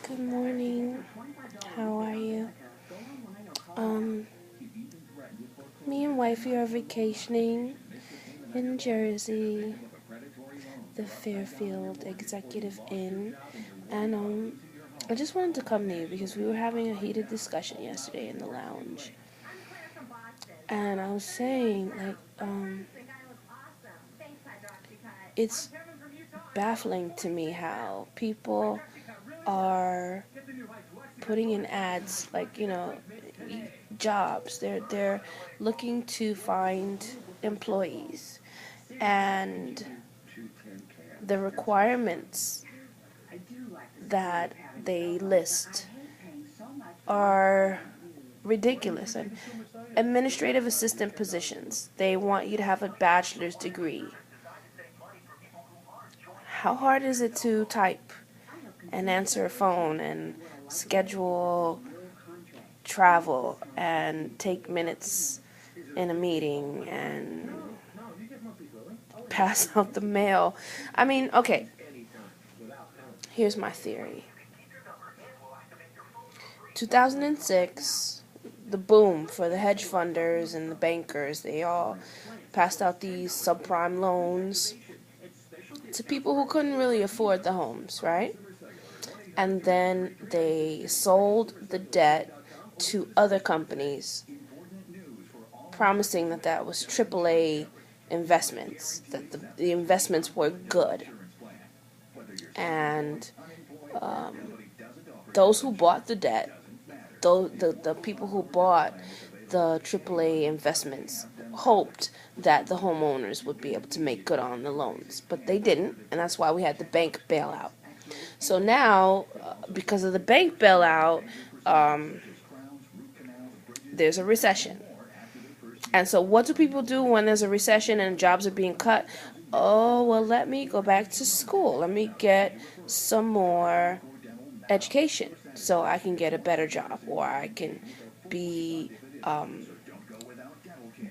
Good morning. How are you? Um, Me and wifey are vacationing in Jersey, the Fairfield Executive Inn, and I just wanted to come to you because we were having a heated discussion yesterday in the lounge, and I was saying it's baffling to me how people are putting in ads jobs. They're looking to find employees, and the requirements that they list are ridiculous. And administrative assistant positions, they want you to have a bachelor's degree. How hard is it to type and answer a phone and schedule travel and take minutes in a meeting and pass out the mail? I mean, okay, here's my theory. 2006, the boom for the hedge funders and the bankers, they all passed out these subprime loans to people who couldn't really afford the homes, right? And then they sold the debt to other companies, promising that that was AAA investments, that the investments were good. And those who bought the debt, the people who bought the AAA investments, hoped that the homeowners would be able to make good on the loans. But they didn't, and that's why we had the bank bailout. So now, because of the bank bailout, there's a recession. And so what do people do when there's a recession and jobs are being cut? Oh, well, let me go back to school. Let me get some more education so I can get a better job, or I can be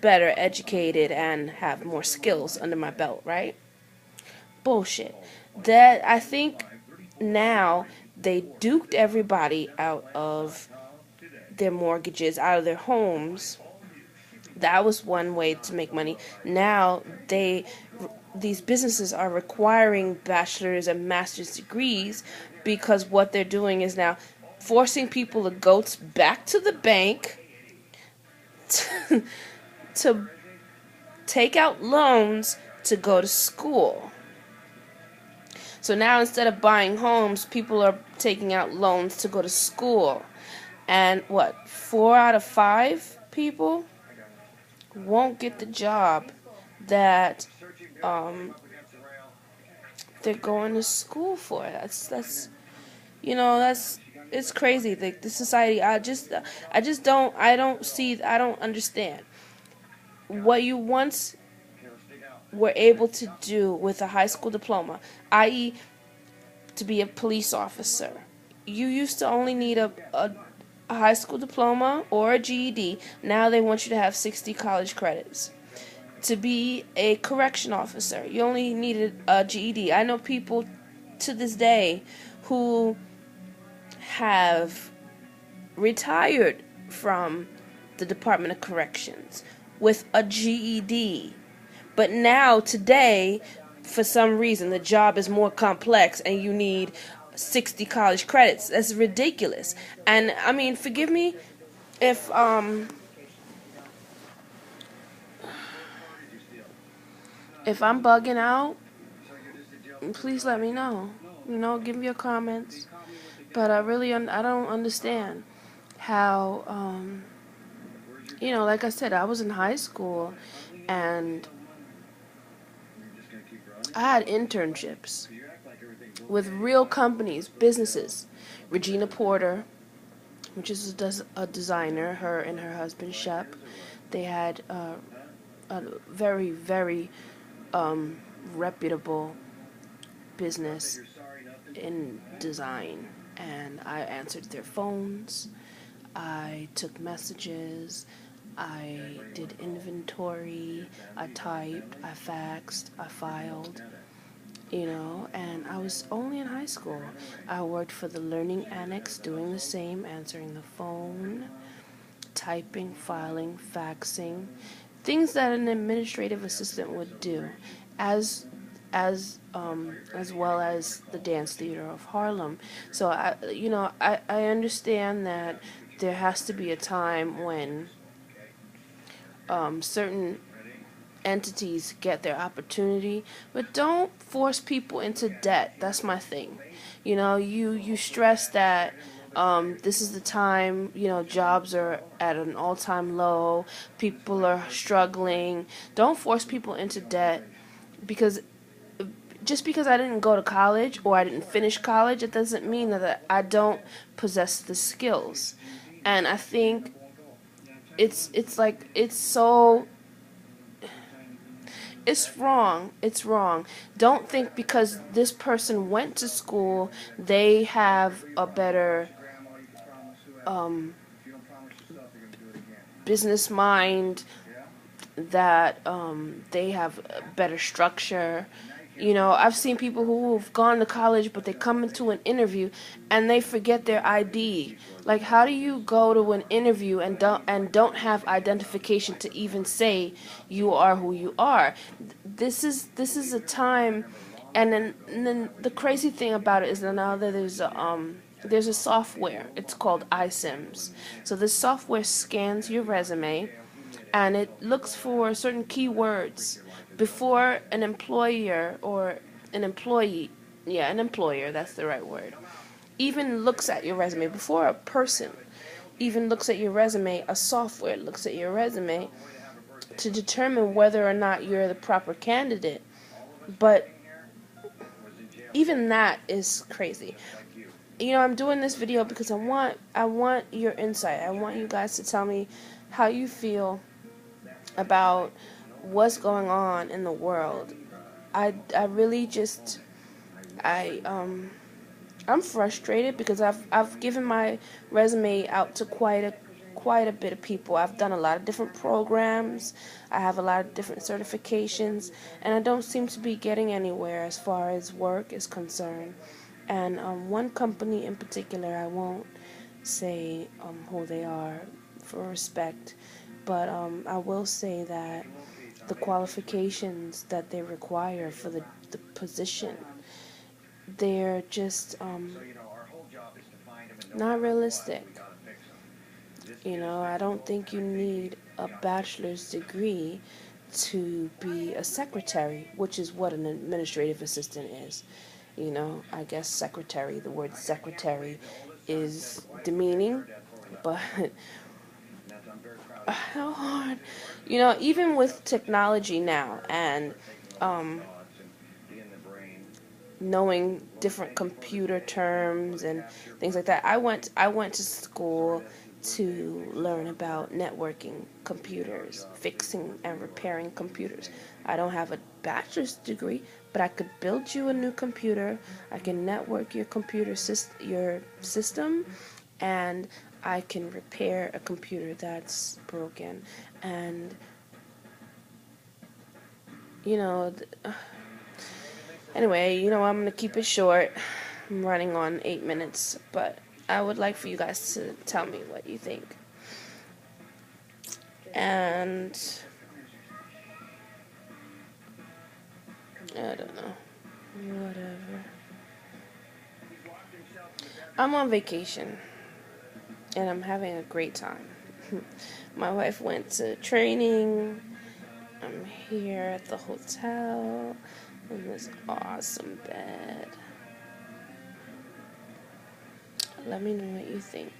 better educated and have more skills under my belt, right? Bullshit. That, I think now they duped everybody out of their mortgages, out of their homes. That was one way to make money. Now these businesses are requiring bachelor's and master's degrees because what they're doing is now forcing people to go back to the bank to take out loans to go to school. So now instead of buying homes, people are taking out loans to go to school. And what, 4 out of 5 people won't get the job that they're going to school for. That's it's crazy. The society. I don't understand what you once were able to do with a high school diploma, i.e., to be a police officer. You used to only need a high school diploma or a GED. Now they want you to have 60 college credits. To be a correction officer, you only needed a GED. I know people to this day who have retired from the Department of Corrections with a GED. But now, today, for some reason, the job is more complex and you need 60 college credits. That's ridiculous. And, I mean, forgive me if I'm bugging out, please let me know. Give me your comments. But I don't understand how, like I said, I was in high school and I had internships with real companies, businesses. Regina Porter, which is a designer, her and her husband Shep, they had a very, very reputable business in design. And I answered their phones, I took messages, I did inventory, I typed, I faxed, I filed. and I was only in high school. I worked for the Learning Annex doing the same, answering the phone, typing, filing, faxing, things that an administrative assistant would do, as as well as the Dance Theater of Harlem. So I understand that there has to be a time when certain entities get their opportunity, but don't force people into debt. That's my thing. You stress that this is the time, jobs are at an all-time low, people are struggling. Don't force people into debt, because just because I didn't go to college or I didn't finish college, it doesn't mean that I don't possess the skills. And I think it's wrong. It's wrong. Don't think because this person went to school, they have a better business mind, that they have a better structure. I've seen people who've gone to college, but they come into an interview and they forget their ID. Like, how do you go to an interview and don't have identification to even say you are who you are? This is a time, and then the crazy thing about it is that now that there's a software. It's called iSIMS. So this software scans your resume, and it looks for certain keywords before an employer or an employee, yeah, an employer, that's the right word, even looks at your resume. Before a person even looks at your resume, a software looks at your resume to determine whether or not you're the proper candidate. But even that is crazy. I'm doing this video because I want your insight. I want you guys to tell me how you feel about what's going on in the world. I really just I'm frustrated because I've given my resume out to quite a bit of people. I've done a lot of different programs. I have a lot of different certifications, and I don't seem to be getting anywhere as far as work is concerned. And one company in particular, I won't say who they are for respect, but I will say that the qualifications that they require for the position, they're just not realistic. I don't think you need a bachelor's degree to be a secretary, which is what an administrative assistant is. I guess secretary, the word secretary is demeaning, but how hard, even with technology now and knowing different computer terms and things like that. I went to school to learn about networking computers, fixing and repairing computers. I don't have a bachelor's degree, but I could build you a new computer. I can network your your system, and I can repair a computer that's broken. And you know, anyway, I'm gonna keep it short. I'm running on 8 minutes, but I would like for you guys to tell me what you think. And I don't know. Whatever. I'm on vacation, and I'm having a great time. My wife went to training. I'm here at the hotel in this awesome bed. Let me know what you think.